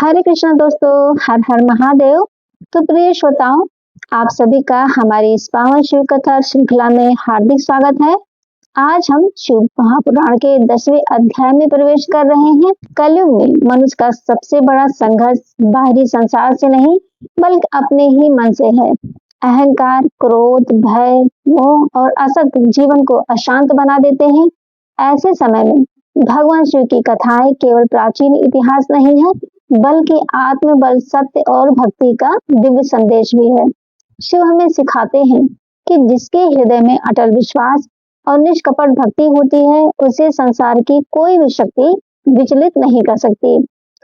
हरे कृष्ण दोस्तों, हर हर महादेव। तो प्रिय श्रोताओं, आप सभी का हमारी इस पावन शिव कथा श्रृंखला में हार्दिक स्वागत है। आज हम शिव महापुराण के 10वें अध्याय में प्रवेश कर रहे हैं। कलयुग में मनुष्य का सबसे बड़ा संघर्ष बाहरी संसार से नहीं बल्कि अपने ही मन से है। अहंकार, क्रोध, भय, मोह और असत्य जीवन को अशांत बना देते हैं। ऐसे समय में भगवान शिव की कथाएं केवल प्राचीन इतिहास नहीं है बल्कि आत्मबल, सत्य और भक्ति का दिव्य संदेश भी है। शिव हमें सिखाते हैं कि जिसके हृदय में अटल विश्वास और निष्कपट भक्ति होती है, उसे संसार की कोई भी शक्ति विचलित नहीं कर सकती।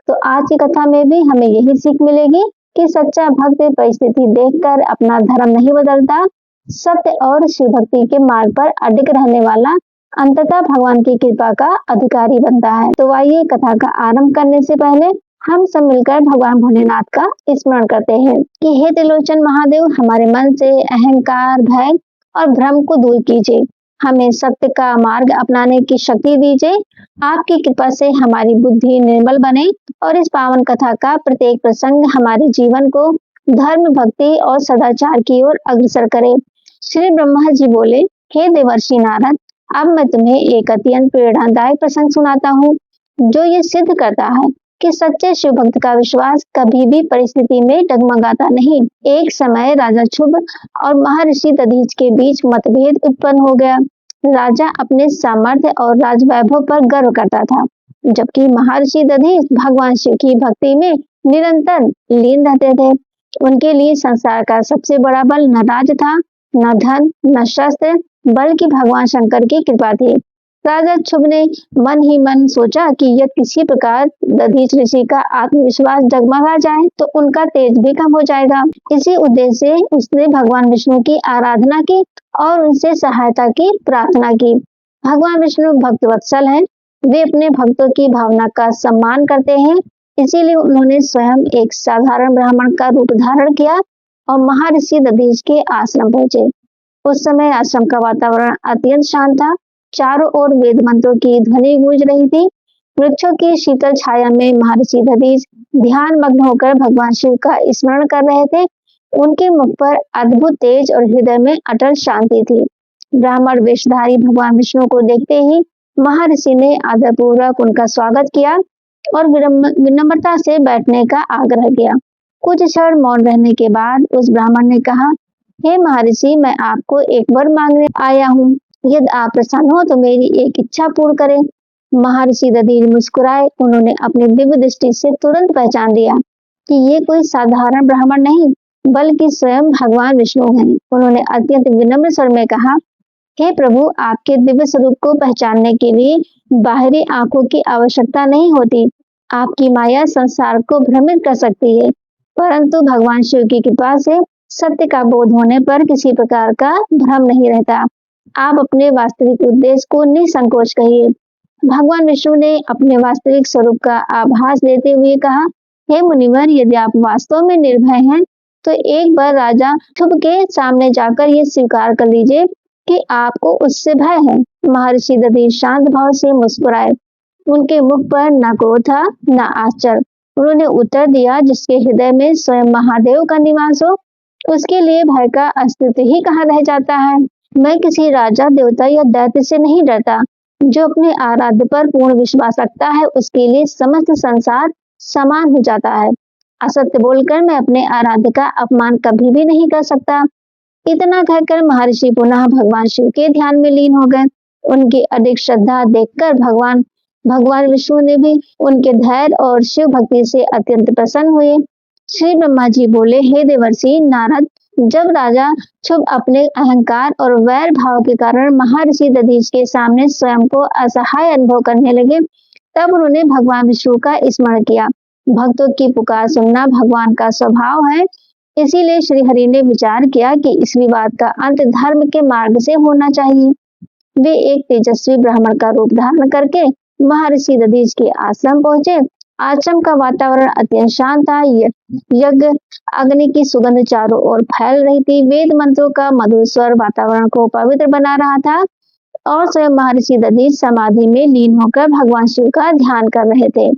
तो आज की कथा में भी हमें यही सीख मिलेगी कि सच्चा भक्त परिस्थिति देखकर अपना धर्म नहीं बदलता, सत्य और शिव भक्ति के मार्ग पर अडिग रहने वाला अंततः भगवान की कृपा का अधिकारी बनता है। तो आइए कथा का आरंभ करने से पहले हम सब मिलकर भगवान भोलेनाथ का स्मरण करते हैं कि हे त्रिलोचन महादेव, हमारे मन से अहंकार, भय और भ्रम को दूर कीजिए। हमें सत्य का मार्ग अपनाने की शक्ति दीजिए। आपकी कृपा से हमारी बुद्धि निर्मल बने और इस पावन कथा का प्रत्येक प्रसंग हमारे जीवन को धर्म, भक्ति और सदाचार की ओर अग्रसर करे। श्री ब्रह्मा जी बोले, हे देवर्षि नारद, अब मैं तुम्हें एक अत्यंत प्रेरणादायक प्रसंग सुनाता हूँ जो ये सिद्ध करता है कि सच्चे शिव भक्त का विश्वास कभी भी परिस्थिति में डगमगाता नहीं। एक समय राजा शुभ और महर्षि दधीच के बीच मतभेद उत्पन्न हो गया। राजा अपने सामर्थ्य और राजवैभव पर गर्व करता था, जबकि महर्षि दधीच भगवान शिव की भक्ति में निरंतर लीन रहते थे। उनके लिए संसार का सबसे बड़ा बल न राज था, न धन, न शस्त्र, बल्कि भगवान शंकर की कृपा थी। राजा शुभ ने मन ही मन सोचा कि यदि किसी प्रकार दधीच ऋषि का आत्मविश्वास डगमगा जाए तो उनका तेज भी कम हो जाएगा। इसी उद्देश्य से उसने भगवान विष्णु की आराधना की और उनसे सहायता की प्रार्थना की। भगवान विष्णु भक्त वत्सल हैं। वे अपने भक्तों की भावना का सम्मान करते हैं। इसीलिए उन्होंने स्वयं एक साधारण ब्राह्मण का रूप धारण किया और महर्षि दधीच के आश्रम पहुंचे। उस समय आश्रम का वातावरण अत्यंत शांत था। चारों ओर वेद मंत्रों की ध्वनि गूंज रही थी। वृक्षों की शीतल छाया में महर्षि दधीच ध्यान मग्न होकर भगवान शिव का स्मरण कर रहे थे। उनके मुख पर अद्भुत तेज और हृदय में अटल शांति थी। ब्राह्मण वेशधारी भगवान विष्णु को देखते ही महर्षि ने आदरपूर्वक उनका स्वागत किया और विनम्रता से बैठने का आग्रह किया। कुछ क्षण मौन रहने के बाद उस ब्राह्मण ने कहा, हे महर्षि, मैं आपको एक वर मांगने आया हूँ। यदि आप प्रसन्न हो तो मेरी एक इच्छा पूर्ण करें। महर्षि दधीच मुस्कुराए। उन्होंने अपनी दिव्य दृष्टि से तुरंत पहचान लिया कि ये कोई साधारण ब्राह्मण नहीं बल्कि स्वयं भगवान विष्णु हैं। उन्होंने अत्यंत विनम्र स्वर में कहा, हे प्रभु, आपके दिव्य स्वरूप को पहचानने के लिए बाहरी आंखों की आवश्यकता नहीं होती। आपकी माया संसार को भ्रमित कर सकती है, परंतु भगवान शिव की कृपा से सत्य का बोध होने पर किसी प्रकार का भ्रम नहीं रहता। आप अपने वास्तविक उद्देश्य को निसंकोच कहिए। भगवान विष्णु ने अपने वास्तविक स्वरूप का आभास देते हुए कहा, हे मुनिवर, यदि आप वास्तव में निर्भय हैं तो एक बार राजा शुभ के सामने जाकर ये स्वीकार कर लीजिए कि आपको उससे भय है। महर्षि दधीच शांत भाव से मुस्कुराए। उनके मुख पर न क्रोध था न आश्चर्य। उन्होंने उत्तर दिया, जिसके हृदय में स्वयं महादेव का निवास हो उसके लिए भय का अस्तित्व ही कहाँ रह जाता है। मैं किसी राजा, देवता या दैत्य से नहीं डरता। जो अपने आराध्य पर पूर्ण विश्वास रखता है उसके लिए समस्त संसार समान हो जाता है। असत्य बोलकर मैं अपने आराध्य का अपमान कभी भी नहीं कर सकता। इतना कहकर महर्षि पुनः भगवान शिव के ध्यान में लीन हो गए। उनकी अधिक श्रद्धा देखकर भगवान विष्णु ने भी उनके धैर्य और शिव भक्ति से अत्यंत प्रसन्न हुए। श्री ब्रह्मा जी बोले, हे देवर्षि नारद, जब राजा शुभ अपने अहंकार और वैर भाव के कारण महर्षि दधीच के सामने स्वयं को असहाय अनुभव करने लगे, तब उन्होंने भगवान विष्णु का स्मरण किया। भक्तों की पुकार सुनना भगवान का स्वभाव है। इसीलिए श्री हरि ने विचार किया कि इस विवाद का अंत धर्म के मार्ग से होना चाहिए। वे एक तेजस्वी ब्राह्मण का रूप धारण करके महर्षि दधीच के आश्रम पहुंचे। आश्रम का वातावरण अत्यंत शांत था। यज्ञ अग्नि की सुगंध चारों ओर फैल रही थी। वेद मंत्रों का मधुर स्वर वातावरण को पवित्र बना रहा था और स्वयं महर्षि दधीच समाधि में लीन होकर भगवान शिव का ध्यान कर रहे थे।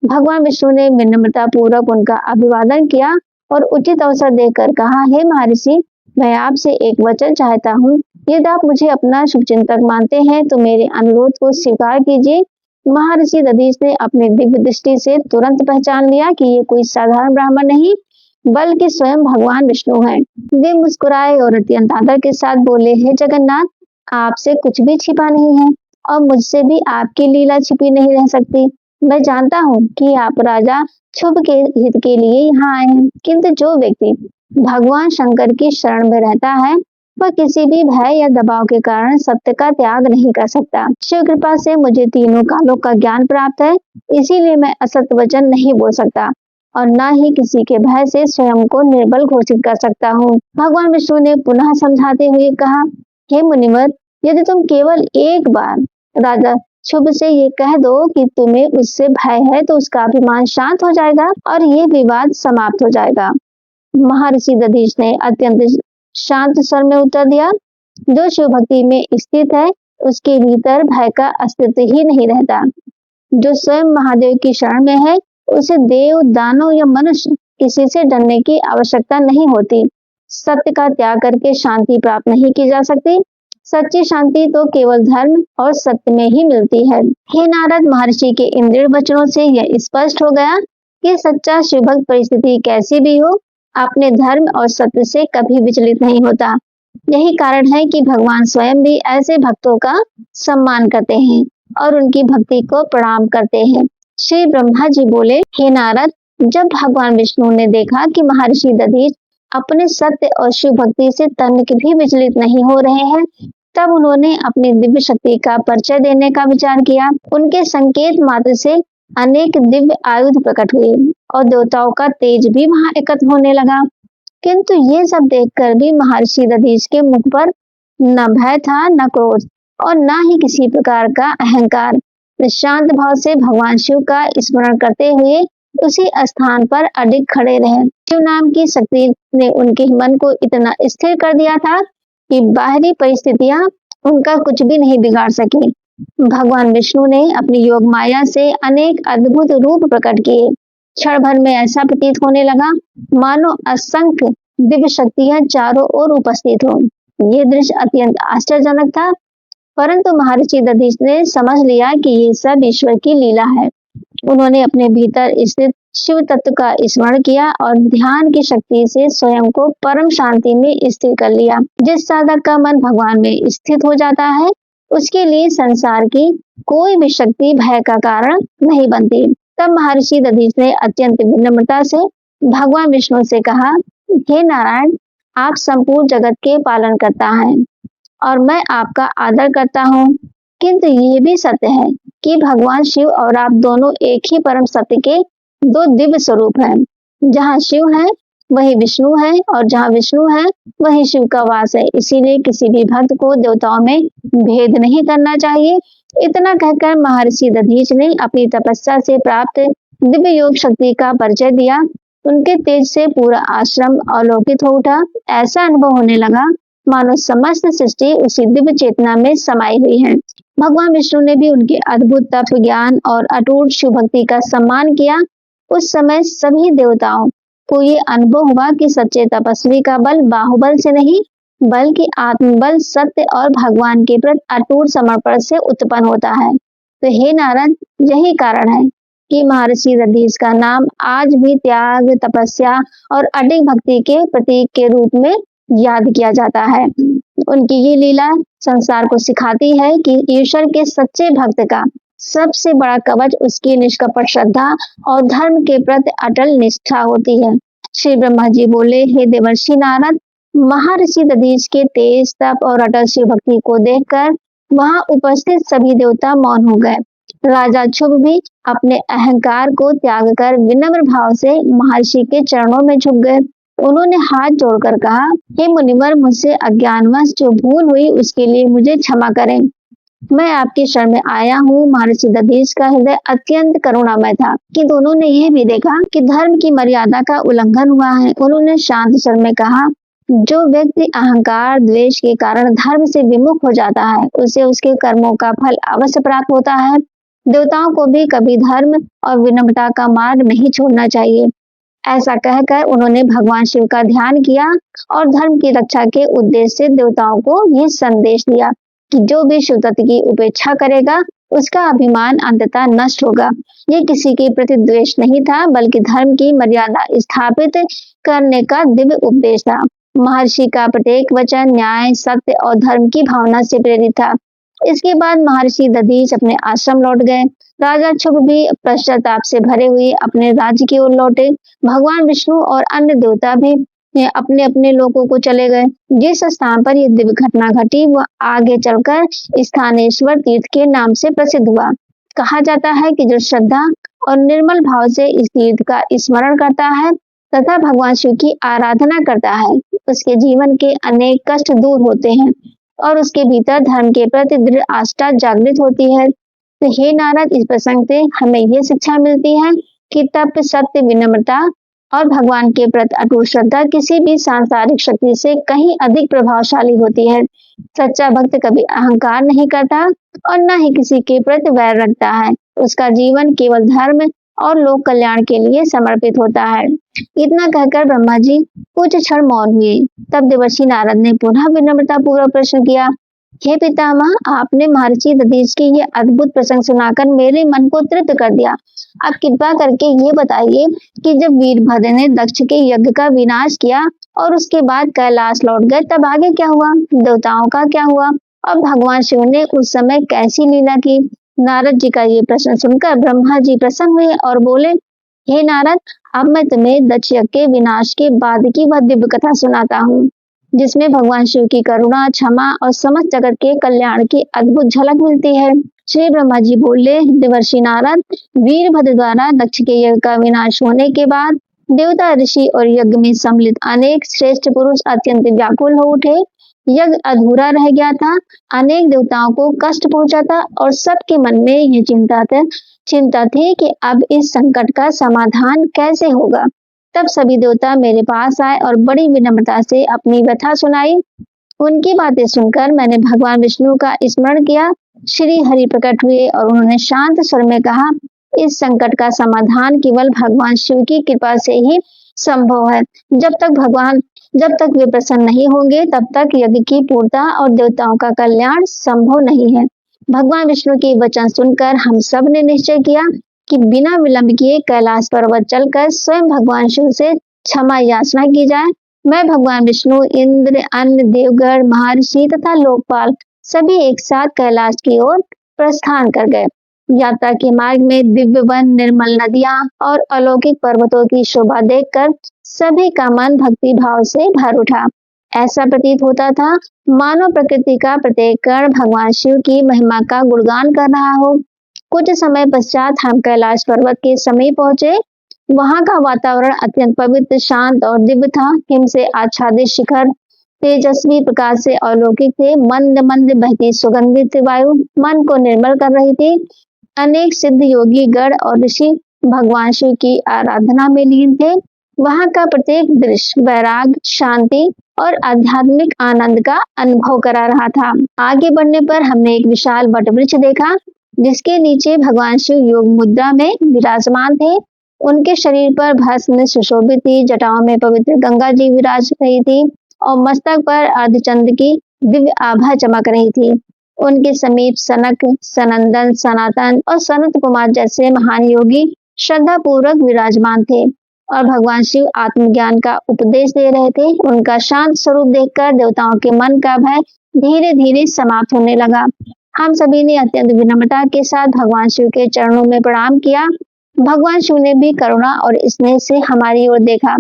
भगवान विष्णु ने विनम्रता पूर्वक उनका अभिवादन किया और उचित अवसर देकर कहा, हे महर्षि, मैं आपसे एक वचन चाहता हूँ। यदि आप मुझे अपना शुभचिंतक मानते हैं तो मेरे अनुरोध को स्वीकार कीजिए। महर्षि दधीच ने अपनी दिव्य दृष्टि से तुरंत पहचान लिया कि ये कोई साधारण ब्राह्मण नहीं बल्कि स्वयं भगवान विष्णु हैं। वे मुस्कुराए और अत्यंत आदर के साथ बोले, हे जगन्नाथ, आपसे कुछ भी छिपा नहीं है और मुझसे भी आपकी लीला छिपी नहीं रह सकती। मैं जानता हूँ कि आप राजा शुभ के हित के लिए यहाँ आए हैं, किंतु जो व्यक्ति भगवान शंकर की शरण में रहता है वह किसी भी भय या दबाव के कारण सत्य का त्याग नहीं कर सकता। शिव कृपा से मुझे तीनों कालों का ज्ञान प्राप्त है, इसीलिए मैं असत्य वचन नहीं बोल सकता और न ही किसी के भय से स्वयं को निर्बल घोषित कर सकता हूँ। भगवान विष्णु ने पुनः समझाते हुए कहा, हे मुनिवर, यदि तुम केवल एक बार राजा शुभ से ये कह दो कि तुम्हें उससे भय है तो उसका अभिमान शांत हो जाएगा और ये विवाद समाप्त हो जाएगा। महर्षि दधीच ने अत्यंत शांत स्वर में उत्तर दिया, जो शिव भक्ति में स्थित है उसके भीतर भय का अस्तित्व ही नहीं रहता। जो स्वयं महादेव की शरण में है उसे देव, दानव या मनुष्य किसी से डरने की आवश्यकता नहीं होती। सत्य का त्याग करके शांति प्राप्त नहीं की जा सकती। सच्ची शांति तो केवल धर्म और सत्य में ही मिलती है। हे नारद, महर्षि के इन दृढ़ वचनों से यह स्पष्ट हो गया कि सच्चा शिव भक्त परिस्थिति कैसी भी हो अपने धर्म और सत्य से कभी विचलित नहीं होता। यही कारण है कि भगवान स्वयं भी ऐसे भक्तों का सम्मान करते हैं और उनकी भक्ति को प्रणाम करते हैं। श्री ब्रह्मा जी बोले, हे नारद, जब भगवान विष्णु ने देखा कि महर्षि दधीच अपने सत्य और शिव भक्ति से तनिक भी विचलित नहीं हो रहे हैं, तब उन्होंने अपनी दिव्य शक्ति का परिचय देने का विचार किया। उनके संकेत मात्र से अनेक दिव्य आयुध प्रकट हुए और देवताओं का तेज भी वहां एकत्र होने लगा। किंतु ये सब देखकर भी महर्षि दधीच के मुख पर न भय था, न क्रोध और न ही किसी प्रकार का अहंकार। शांत भाव से भगवान शिव का स्मरण करते हुए उसी स्थान पर अडिग खड़े रहे। शिव नाम की शक्ति ने उनके मन को इतना स्थिर कर दिया था कि बाहरी परिस्थितियां उनका कुछ भी नहीं बिगाड़ सकी। भगवान विष्णु ने अपनी योग माया से अनेक अद्भुत रूप प्रकट किए। क्षण भर में ऐसा प्रतीत होने लगा मानो असंख्य दिव्य शक्तियां चारों ओर उपस्थित हो। ये दृश्य अत्यंत आश्चर्यजनक था, परंतु महर्षि दधीच ने समझ लिया कि ये सब ईश्वर की लीला है। उन्होंने अपने भीतर स्थित शिव तत्व का स्मरण किया और ध्यान की शक्ति से स्वयं को परम शांति में स्थिर कर लिया। जिस साधक का मन भगवान में स्थित हो जाता है उसके लिए संसार की कोई भी शक्ति भय का कारण नहीं बनती। तब महर्षि दधीच ने अत्यंत विनम्रता से भगवान विष्णु से कहा, हे नारायण, आप संपूर्ण जगत के पालन करता हैं और मैं आपका आदर करता हूँ, किंतु ये भी सत्य है कि भगवान शिव और आप दोनों एक ही परम सत्य के दो दिव्य स्वरूप हैं। जहाँ शिव है वही विष्णु है और जहाँ विष्णु है वही शिव का वास है। इसीलिए किसी भी भक्त को देवताओं में भेद नहीं करना चाहिए। इतना कहकर महर्षि दधीच ने अपनी तपस्या से प्राप्त दिव्य योग शक्ति का परिचय दिया। उनके तेज से पूरा आश्रम अवलोकित हो उठा। ऐसा अनुभव होने लगा मानो समस्त सृष्टि उसी दिव्य चेतना में समाई हुई है। भगवान विष्णु ने भी उनके अद्भुत तप, ज्ञान और अटूट शिव भक्ति का सम्मान किया। उस समय सभी देवताओं को ये अनुभव हुआ कि सच्चे तपस्वी का बल बाहुबल से नहीं बल्कि आत्मबल, सत्य और भगवान के प्रति अटूट समर्पण से उत्पन्न होता है। तो हे नारद, यही कारण है कि महर्षि दधीच का नाम आज भी त्याग, तपस्या और अडिग भक्ति के प्रतीक के रूप में याद किया जाता है। उनकी ये लीला संसार को सिखाती है कि ईश्वर के सच्चे भक्त का सबसे बड़ा कवच उसकी निष्कपट श्रद्धा और धर्म के प्रति अटल निष्ठा होती है। श्री ब्रह्मा जी बोले, हे देवर्षि नारद, महर्षि दधीच के तेज तप और अटल शिव भक्ति को देखकर वहां उपस्थित सभी देवता मौन हो गए। राजा शुभ भी अपने अहंकार को त्याग कर विनम्र भाव से महर्षि के चरणों में झुक गए। उन्होंने हाथ जोड़कर कहा, हे मुनिवर, मुझसे अज्ञानवश जो भूल हुई उसके लिए मुझे क्षमा करें। मैं आपकी शरण में आया हूँ। महर्षि दधीच का हृदय अत्यंत करुणामय था, किंतु उन्होंने यह भी देखा कि धर्म की मर्यादा का उल्लंघन हुआ है। उन्होंने शांत स्वर में कहा, जो व्यक्ति अहंकार, द्वेष के कारण धर्म से विमुख हो जाता है उसे उसके कर्मों का फल अवश्य प्राप्त होता है। देवताओं को भी कभी धर्म और विनम्रता का मार्ग नहीं छोड़ना चाहिए। ऐसा कहकर उन्होंने भगवान शिव का ध्यान किया और धर्म की रक्षा के उद्देश्य से देवताओं को यह संदेश दिया कि जो भी शिव तत्व की उपेक्षा करेगा उसका अभिमान अंततः नष्ट होगा। ये किसी के प्रति द्वेष नहीं था, बल्कि धर्म की मर्यादा स्थापित करने का दिव्य उपदेश था। महर्षि का प्रत्येक वचन न्याय, सत्य और धर्म की भावना से प्रेरित था। इसके बाद महर्षि दधीच अपने आश्रम लौट गए। राजा शुभ भी पश्चाताप से भरे हुए अपने राज्य की ओर लौटे। भगवान विष्णु और अन्य देवता भी अपने अपने लोकों को चले गए। जिस स्थान पर यह दिव्य घटना घटी वह आगे चलकर स्थानेश्वर तीर्थ के नाम से प्रसिद्ध हुआ। कहा जाता है कि जो श्रद्धा और निर्मल भाव से इस तीर्थ का स्मरण करता है तथा भगवान शिव की आराधना करता है, उसके जीवन के अनेक कष्ट दूर होते हैं और उसके भीतर धर्म के प्रति दृढ़ आस्था जागृत होती है। तो हे नारद, इस प्रसंग से हमें यह शिक्षा मिलती है कि तप, सत्य, विनम्रता और भगवान के प्रति अटूट श्रद्धा किसी भी सांसारिक शक्ति से कहीं अधिक प्रभावशाली होती है। सच्चा भक्त कभी अहंकार नहीं करता और न ही किसी के प्रति वैर रखता है। उसका जीवन केवल धर्म और लोक कल्याण के लिए समर्पित होता है। इतना कहकर ब्रह्मा जी कुछ क्षण मौन हुए। तब देवर्षि नारद ने पुनः विनम्रता पूर्वक प्रश्न किया, हे पितामह, आपने महर्षि दधीच की ये अद्भुत प्रसंग सुनाकर मेरे मन को तृप्त कर दिया। अब कृपा करके ये बताइए कि जब वीरभद्र ने दक्ष के यज्ञ का विनाश किया और उसके बाद कैलाश लौट गए, तब आगे क्या हुआ? देवताओं का क्या हुआ? और भगवान शिव ने उस समय कैसी लीला की? नारद जी का ये प्रश्न सुनकर ब्रह्मा जी प्रसन्न हुए और बोले, हे नारद, अब मैं तुम्हें दक्ष यज्ञ के विनाश के बाद की वह दिव्य कथा सुनाता हूँ, जिसमें भगवान शिव की करुणा, क्षमा और समस्त जगत के कल्याण की अद्भुत झलक मिलती है। श्री ब्रह्मा जी बोले, देवर्षि नारद, वीरभद्र द्वारा दक्ष के यज्ञ का विनाश होने के बाद देवता, ऋषि और यज्ञ में सम्मिलित अनेक श्रेष्ठ पुरुष अत्यंत व्याकुल हो उठे। यज्ञ अधूरा रह गया था, अनेक देवताओं को कष्ट पहुंचा था और सबके मन में ये चिंता थी कि अब इस संकट का समाधान कैसे होगा। तब सभी देवता मेरे पास आए और बड़ी विनम्रता से अपनी व्यथा सुनाई। उनकी बातें सुनकर मैंने भगवान विष्णु का स्मरण किया। श्री हरि प्रकट हुए और उन्होंने शांत स्वर में कहा, इस संकट का समाधान केवल भगवान शिव की कृपा से ही संभव है। जब तक वे प्रसन्न नहीं होंगे तब तक यज्ञ की पूर्णता और देवताओं का कल्याण संभव नहीं है। भगवान विष्णु के वचन सुनकर हम सब ने निश्चय किया कि बिना विलंब किए कैलाश पर्वत चलकर स्वयं भगवान शिव से क्षमा याचना की जाए। मैं, भगवान विष्णु, इंद्र, अन्य देवगण, महर्षि तथा लोकपाल सभी एक साथ कैलाश की ओर प्रस्थान कर गए। यात्रा के मार्ग में दिव्य वन, निर्मल नदियां और अलौकिक पर्वतों की शोभा देखकर सभी का मन भक्ति भाव से भर उठा। ऐसा प्रतीत होता था मानो प्रकृति का प्रत्येक कण भगवान शिव की महिमा का गुणगान कर रहा हो। कुछ समय पश्चात हम कैलाश पर्वत के समीप पहुंचे। वहां का वातावरण अत्यंत पवित्र, शांत और दिव्य था। हिम से आच्छादित शिखर तेजस्वी प्रकाश से अलौकिक थे। मंद मंद बहती सुगंधित वायु मन को निर्मल कर रही थी। अनेक सिद्ध योगी गण और ऋषि भगवान शिव की आराधना में लीन थे। वहां का प्रत्येक दृश्य वैराग, शांति और आध्यात्मिक आनंद का अनुभव करा रहा था। आगे बढ़ने पर हमने एक विशाल वट वृक्ष देखा, जिसके नीचे भगवान शिव योग मुद्रा में विराजमान थे। उनके शरीर पर भस्म सुशोभित थी, जटाओं में पवित्र गंगा जी विराज रही थी और मस्तक पर अर्धचंद्र की दिव्य आभा चमक रही थी। उनके समीप सनक, सनंदन, सनातन और सनत कुमार जैसे महान योगी श्रद्धा पूर्वक विराजमान थे और भगवान शिव आत्मज्ञान का उपदेश दे रहे थे। उनका शांत स्वरूप देखकर देवताओं के मन का भय धीरे धीरे समाप्त होने लगा। हम सभी ने अत्यंत विनम्रता के साथ भगवान शिव के चरणों में प्रणाम किया। भगवान शिव ने भी करुणा और स्नेह से हमारी ओर देखा।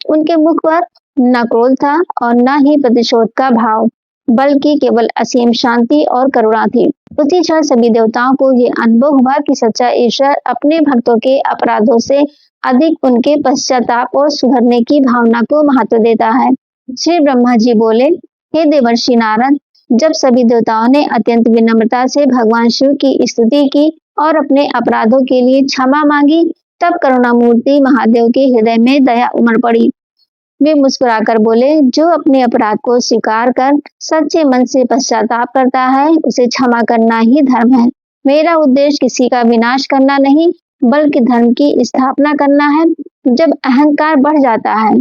उनके मुख पर न क्रोध था और न ही प्रतिशोध का भाव, बल्कि केवल असीम शांति और करुणा थी। उसी क्षण सभी देवताओं को ये अनुभव हुआ कि सच्चा ईश्वर अपने भक्तों के अपराधों से अधिक उनके पश्चाताप और सुधरने की भावना को महत्व देता है। श्री ब्रह्मा जी बोले, हे देवर्षि नारद, जब सभी देवताओं ने अत्यंत विनम्रता से भगवान शिव की स्तुति की और अपने अपराधों के लिए क्षमा मांगी, तब करुणामूर्ति महादेव के हृदय में दया उमड़ पड़ी। वे मुस्कुराकर बोले, जो अपने अपराध को स्वीकार कर सच्चे मन से पश्चाताप करता है, उसे क्षमा करना ही धर्म है। मेरा उद्देश्य किसी का विनाश करना नहीं, बल्कि धर्म की स्थापना करना है। जब अहंकार बढ़ जाता है,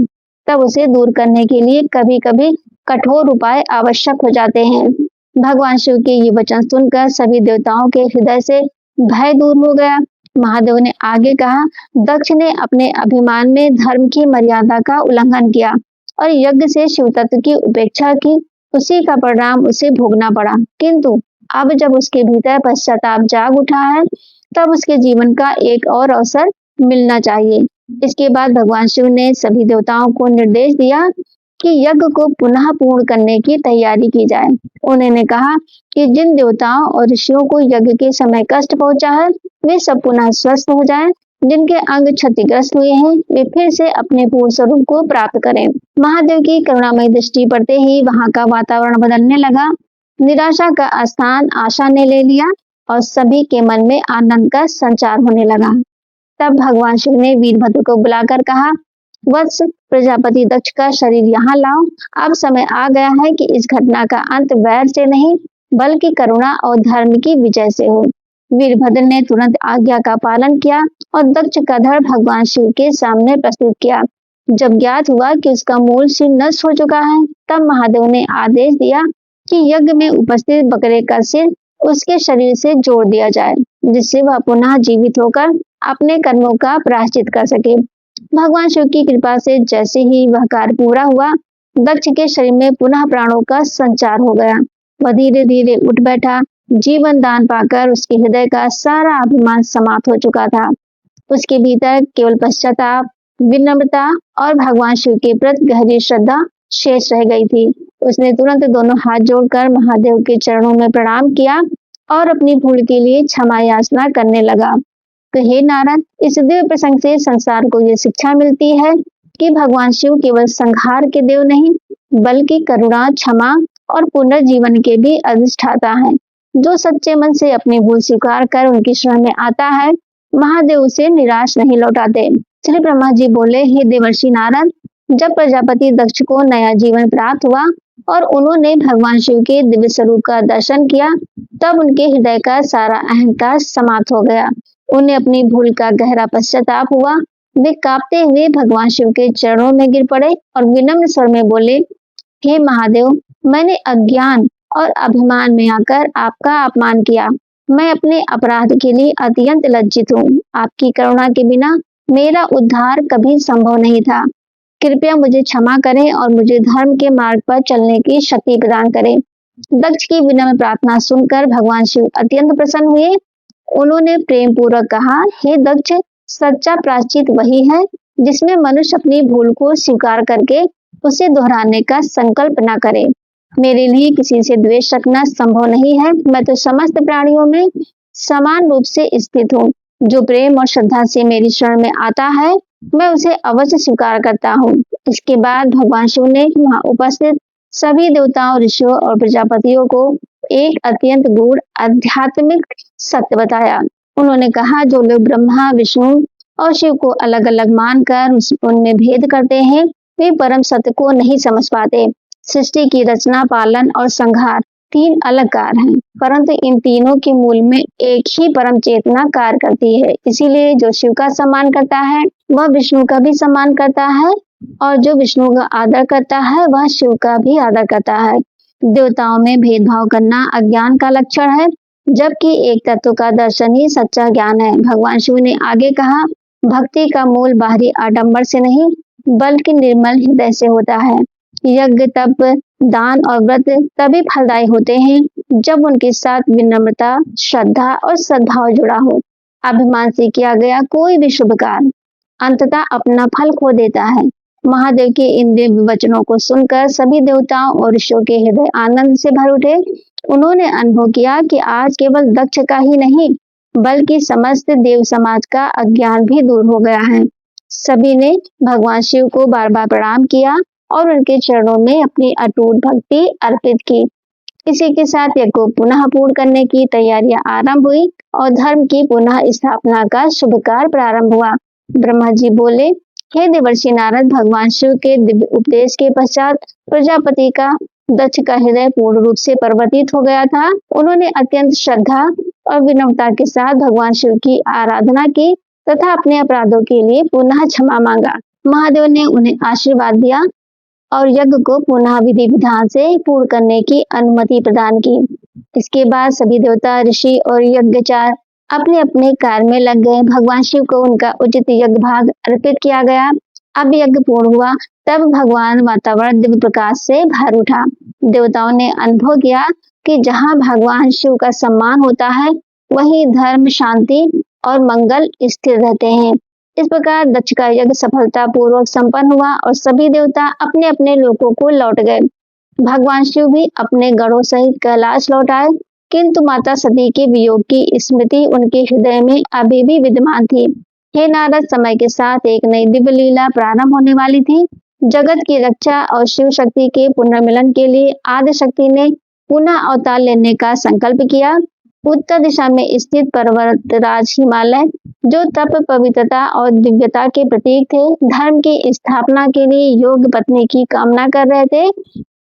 तब उसे दूर करने के लिए कभी कभी कठोर उपाय आवश्यक हो जाते हैं। भगवान शिव के ये वचन सुनकर सभी देवताओं के हृदय से भय दूर हो गया। महादेव ने आगे कहा, दक्ष ने अपने अभिमान में धर्म की मर्यादा का उल्लंघन किया और यज्ञ से शिव तत्व की उपेक्षा की। उसी का परिणाम उसे भोगना पड़ा। किंतु अब जब उसके भीतर पश्चाताप जाग उठा है, तब उसके जीवन का एक और अवसर मिलना चाहिए। इसके बाद भगवान शिव ने सभी देवताओं को निर्देश दिया कि यज्ञ को पुनः पूर्ण करने की तैयारी की जाए। उन्होंने कहा कि जिन देवताओं और ऋषियों को यज्ञ के समय कष्ट पहुंचा है, वे सब पुनः स्वस्थ हो जाएं। जिनके अंग क्षतिग्रस्त हुए हैं, वे फिर से अपने पूर्ण स्वरूप को प्राप्त करें। महादेव की करुणामयी दृष्टि पड़ते ही वहां का वातावरण बदलने लगा। निराशा का स्थान आशा ने ले लिया और सभी के मन में आनंद का संचार होने लगा। तब भगवान शिव ने वीरभद्र को बुलाकर कहा, वत्स, प्रजापति दक्ष का शरीर यहाँ लाओ। अब समय आ गया है कि इस घटना का अंत वैर से नहीं, बल्कि करुणा और धर्म की विजय से हो। वीरभद्र ने तुरंत आज्ञा का पालन किया और दक्ष का धड़ भगवान शिव के सामने प्रस्तुत किया। जब ज्ञात हुआ कि उसका मूल सिर नष्ट हो चुका है, तब महादेव ने आदेश दिया कि यज्ञ में उपस्थित बकरे का सिर उसके शरीर से जोड़ दिया जाए, जिससे वह पुनः जीवित होकर अपने कर्मों का प्रायश्चित कर सके। भगवान शिव की कृपा से जैसे ही वह कार्य पूरा हुआ, दक्ष के शरीर में पुनः प्राणों का संचार हो गया। वह धीरे धीरे उठ बैठा। जीवन दान पाकर उसके हृदय का सारा अभिमान समाप्त हो चुका था। उसके भीतर केवल पश्चाताप, विनम्रता और भगवान शिव के प्रति गहरी श्रद्धा शेष रह गई थी। उसने तुरंत दोनों हाथ जोड़कर महादेव के चरणों में प्रणाम किया और अपनी भूल के लिए क्षमा याचना करने लगा। तो हे नारद, इस दिव्य प्रसंग से संसार को यह शिक्षा मिलती है कि भगवान शिव केवल संहार के देव नहीं, बल्कि करुणा, क्षमा और पुनर्जीवन के भी अधिष्ठाता हैं। जो सच्चे मन से अपनी भूल स्वीकार कर उनकी शरण में आता है, महादेव उसे निराश नहीं लौटाते। श्री ब्रह्मा जी बोले, हे देवर्षि नारद, जब प्रजापति दक्ष को नया जीवन प्राप्त हुआ और उन्होंने भगवान शिव के दिव्य स्वरूप का दर्शन किया, तब उनके हृदय का सारा अहंकार समाप्त हो गया। उन्हें अपनी भूल का गहरा पश्चाताप हुआ। वे कांपते हुए भगवान शिव के चरणों में गिर पड़े और विनम्र स्वर में बोले, हे महादेव, मैंने अज्ञान और अभिमान में आकर आपका अपमान किया। मैं अपने अपराध के लिए अत्यंत लज्जित हूँ। आपकी करुणा के बिना मेरा उद्धार कभी संभव नहीं था। कृपया मुझे क्षमा करें और मुझे धर्म के मार्ग पर चलने की शक्ति प्रदान करें। दक्ष की विनम्र प्रार्थना सुनकर भगवान शिव अत्यंत प्रसन्न हुए। उन्होंने प्रेम पूर्वक कहा, हे दक्ष, सच्चा प्रायश्चित वही है जिसमें मनुष्य अपनी भूल को स्वीकार करके उसे दोहराने का संकल्प न करे। मेरे लिए किसी से द्वेष रखना संभव नहीं है। मैं तो समस्त प्राणियों में समान रूप से स्थित हूँ। जो प्रेम और श्रद्धा से मेरी शरण में आता है, मैं उसे अवश्य स्वीकार करता हूँ। इसके बाद भगवान शिव ने वहां उपस्थित सभी देवताओं, ऋषियों और प्रजापतियों को एक अत्यंत गूढ़ आध्यात्मिक सत्य बताया। उन्होंने कहा, जो लोग ब्रह्मा, विष्णु और शिव को अलग अलग मानकर उनमें भेद करते हैं, वे परम सत्य को नहीं समझ पाते। सृष्टि की रचना, पालन और संहार तीन अलग कार्य हैं, परंतु इन तीनों के मूल में एक ही परम चेतना कार्य करती है। इसीलिए जो शिव का सम्मान करता है, वह विष्णु का भी सम्मान करता है, और जो विष्णु का आदर करता है, वह शिव का भी आदर करता है। देवताओं में भेदभाव करना अज्ञान का लक्षण है, जबकि एक तत्व का दर्शन ही सच्चा ज्ञान है। भगवान शिव ने आगे कहा, भक्ति का मूल बाहरी आडंबर से नहीं, बल्कि निर्मल हृदय से होता है। यज्ञ, तप, दान और व्रत तभी फलदायी होते हैं जब उनके साथ विनम्रता, श्रद्धा और सद्भाव जुड़ा हो। अभिमान से किया गया कोई भी शुभ कार्य अंततः अपना फल खो देता है। महादेव के इन दिव्य वचनों को सुनकर सभी देवताओं और ऋषियों के हृदय आनंद से भर उठे। उन्होंने अनुभव किया कि आज केवल दक्ष का ही नहीं, बल्कि समस्त देव समाज का अज्ञान भी दूर हो गया है। सभी ने भगवान शिव को बार बार प्रणाम किया और उनके चरणों में अपनी अटूट भक्ति अर्पित की। इसी के साथ यज्ञ को पुनः पूर्ण करने की तैयारियां आरंभ हुई और धर्म की पुनः स्थापना का शुभ कार्य प्रारंभ हुआ। ब्रह्मा जी बोले, हे देवर्षि नारद, भगवान शिव के दिव्य उपदेश के पश्चात प्रजापति का दक्ष का हृदय पूर्ण रूप से परिवर्तित हो गया था। उन्होंने अत्यंत श्रद्धा और विनम्रता के साथ भगवान शिव की आराधना की तथा अपने अपराधों के लिए पुनः क्षमा मांगा। महादेव ने उन्हें आशीर्वाद दिया और यज्ञ को पुनः विधि विधान से पूर्ण करने की अनुमति प्रदान की। इसके बाद सभी देवता, ऋषि और यज्ञचार अपने अपने कार्य में लग गए। भगवान शिव को उनका उचित यज्ञ भाग अर्पित किया गया। अब यज्ञ पूर्ण हुआ, तब भगवान वातावरण दिव्य प्रकाश से भर उठा। देवताओं ने अनुभव किया कि जहाँ भगवान शिव का सम्मान होता है, वहीं धर्म, शांति और मंगल स्थिर रहते हैं। इस प्रकार दक्ष का यज्ञ सफलता पूर्वक संपन्न हुआ और सभी देवता अपने अपने लोकों को लौट गए। भगवान शिव भी अपने गणों सहित कैलाश लौट आए, किंतु माता सती के वियोग की स्मृति उनके हृदय में अभी भी विद्यमान थी। हे नारद, समय के साथ एक नई दिव्य लीला प्रारंभ होने वाली थी। जगत की रक्षा और शिव शक्ति के पुनर्मिलन के लिए आदि शक्ति ने पुनः अवतार लेने का संकल्प किया। उत्तर दिशा में स्थित पर्वतराज हिमालय, जो तप, पवित्रता और दिव्यता के प्रतीक थे, धर्म की स्थापना के लिए योग्य पत्नी की कामना कर रहे थे।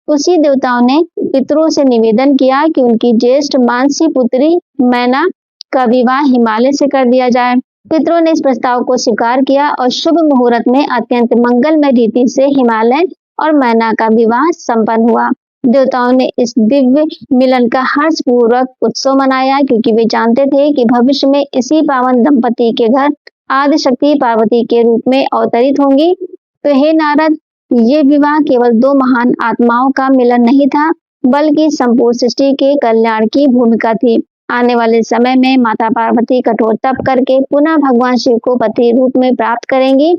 उसी देवताओं ने पितरों से निवेदन किया कि उनकी ज्येष्ठ मानसी पुत्री मैना का विवाह हिमालय से कर दिया जाए। पितरों ने इस प्रस्ताव को स्वीकार किया और शुभ मुहूर्त में अत्यंत मंगलमय रीति से हिमालय और मैना का विवाह संपन्न हुआ। देवताओं ने इस दिव्य मिलन का हर्षपूर्वक उत्सव मनाया, क्योंकि वे जानते थे कि भविष्य में इसी पावन दंपति के घर आदि शक्ति पार्वती के रूप में अवतरित होंगी। तो हे नारद, ये विवाह केवल दो महान आत्माओं का मिलन नहीं था, बल्कि संपूर्ण सृष्टि के कल्याण की भूमिका थी। आने वाले समय में माता पार्वती कठोर तप करके पुनः भगवान शिव को पति रूप में प्राप्त करेंगी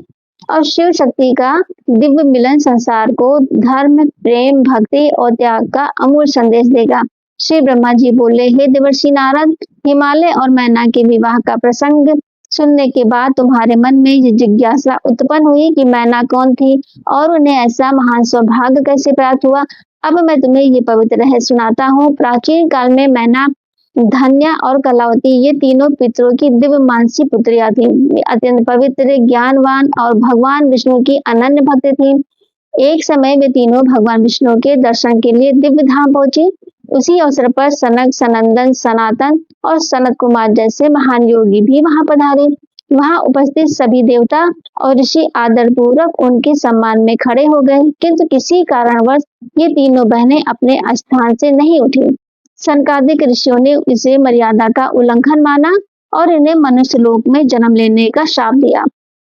और शिव शक्ति का दिव्य मिलन संसार को धर्म, प्रेम, भक्ति और त्याग का अमूल संदेश देगा। श्री ब्रह्मा जी बोले, हे देवर्षि नारद, हिमालय और मैना के विवाह का प्रसंग सुनने के बाद तुम्हारे मन में ये जिज्ञासा उत्पन्न हुई कि मैना कौन थी और उन्हें ऐसा महान सौभाग्य कैसे प्राप्त हुआ। अब मैं तुम्हें ये पवित्र रहस्य सुनाता हूँ। प्राचीन काल में मैना, धन्या और कलावती, ये तीनों पितरों की दिव्य मानसी पुत्रियां थीं। वे अत्यंत पवित्र, ज्ञानवान और भगवान विष्णु की अनन्य भक्त थीं। एक समय वे तीनों भगवान विष्णु के दर्शन के लिए दिव्य धाम पहुंची। उसी अवसर पर सनक, सनंदन, सनातन और सनत कुमार जैसे महान योगी भी वहां पधारे। वहां उपस्थित सभी देवता और ऋषि आदर पूर्वक उनके सम्मान में खड़े हो गए, किंतु किसी कारणवश ये तीनों बहनें अपने स्थान से नहीं उठी। सनकादिक ऋषियों ने इसे मर्यादा का उल्लंघन माना और इन्हें मनुष्य लोक में जन्म लेने का शाप दिया।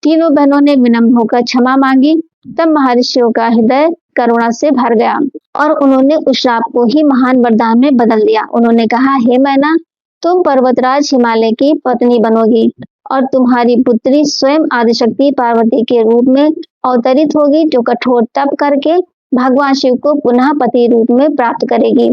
तीनों बहनों ने विनम्र होकर क्षमा मांगी। तब महर्षियों का हृदय करुणा से भर गया और उन्होंने उस शाप को ही महान वरदान में बदल दिया। उन्होंने कहा, हे मैना, तुम पर्वतराज हिमालय की पत्नी बनोगी और तुम्हारी पुत्री स्वयं आदिशक्ति पार्वती के रूप में अवतरित होगी, जो कठोर तप करके भगवान शिव को पुनः पति रूप में प्राप्त करेगी।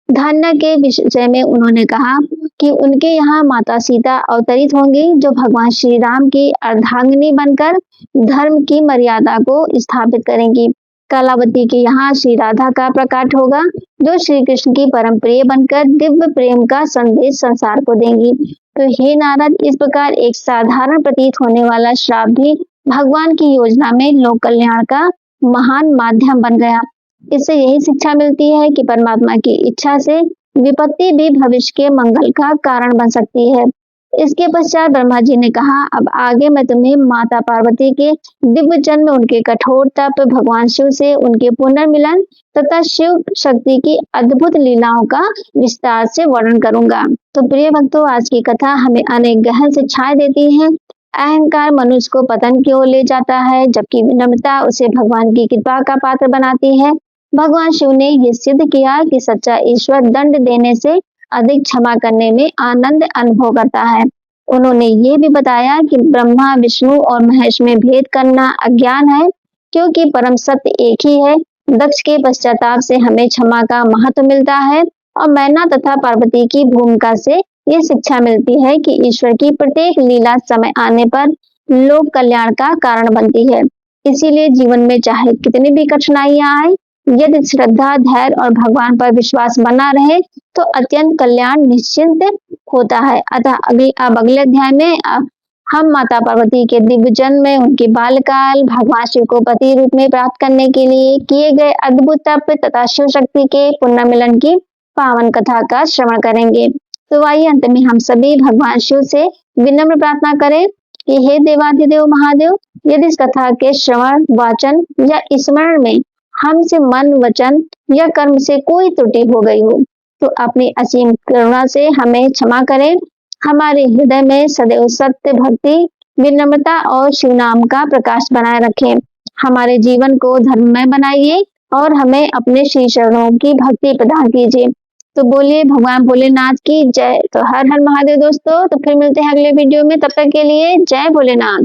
धन्या के विषय में उन्होंने कहा कि उनके यहाँ माता सीता अवतरित होंगी, जो भगवान श्री राम की अर्धांगिनी बनकर धर्म की मर्यादा को स्थापित करेंगी। कलावती के यहाँ श्री राधा का प्रकट होगा, जो श्री कृष्ण की परम प्रिय बनकर दिव्य प्रेम का संदेश संसार को देंगी। तो हे नारद, इस प्रकार एक साधारण प्रतीत होने वाला श्राप भी भगवान की योजना में लोक कल्याण का महान माध्यम बन गया। इससे यही शिक्षा मिलती है कि परमात्मा की इच्छा से विपत्ति भी भविष्य के मंगल का कारण बन सकती है। इसके पश्चात ब्रह्मा जी ने कहा, अब आगे मैं तुम्हें माता पार्वती के दिव्य जन्म, उनके कठोर तप, भगवान शिव से उनके पुनर्मिलन तथा शिव शक्ति की अद्भुत लीलाओं का विस्तार से वर्णन करूंगा। तो प्रिय भक्तों, आज की कथा हमें अनेक गहन शिक्षाएं देती है। अहंकार मनुष्य को पतन की ओर ले जाता है, जबकि विनम्रता उसे भगवान की कृपा का पात्र बनाती है। भगवान शिव ने यह सिद्ध किया कि सच्चा ईश्वर दंड देने से अधिक क्षमा करने में आनंद अनुभव करता है। उन्होंने ये भी बताया कि ब्रह्मा, विष्णु और महेश में भेद करना अज्ञान है, क्योंकि परम सत्य एक ही है। दक्ष के पश्चाताप से हमें क्षमा का महत्व मिलता है और मैना तथा पार्वती की भूमिका से ये शिक्षा मिलती है कि ईश्वर की प्रत्येक लीला समय आने पर लोक कल्याण का कारण बनती है। इसीलिए जीवन में चाहे कितनी भी कठिनाइयां आए, यदि श्रद्धा, धैर्य और भगवान पर विश्वास बना रहे तो अत्यंत कल्याण निश्चिंत होता है। अतः अब अगले अध्याय में हम माता पार्वती के दिव्य जन्म में उनके बालकाल, भगवान शिव को पति रूप में प्राप्त करने के लिए किए गए अद्भुत तप तथा शिव शक्ति के पुनः मिलन की पावन कथा का श्रवण करेंगे। तो आइए अंत में हम सभी भगवान शिव से विनम्र प्रार्थना करें कि हे देवाधिदेव महादेव, यदि इस कथा के श्रवण, वाचन या स्मरण में हमसे मन, वचन या कर्म से कोई त्रुटि हो गई हो तो अपनी असीम करुणा से हमें क्षमा करें। हमारे हृदय में सदैव सत्य, भक्ति, विनम्रता और शिव नाम का प्रकाश बनाए रखें। हमारे जीवन को धर्ममय बनाइए और हमें अपने श्री चरणों की भक्ति प्रदान कीजिए। तो बोलिए भगवान भोलेनाथ की जय। तो हर हर महादेव दोस्तों। तो फिर मिलते हैं अगले वीडियो में, तब तक के लिए जय भोलेनाथ।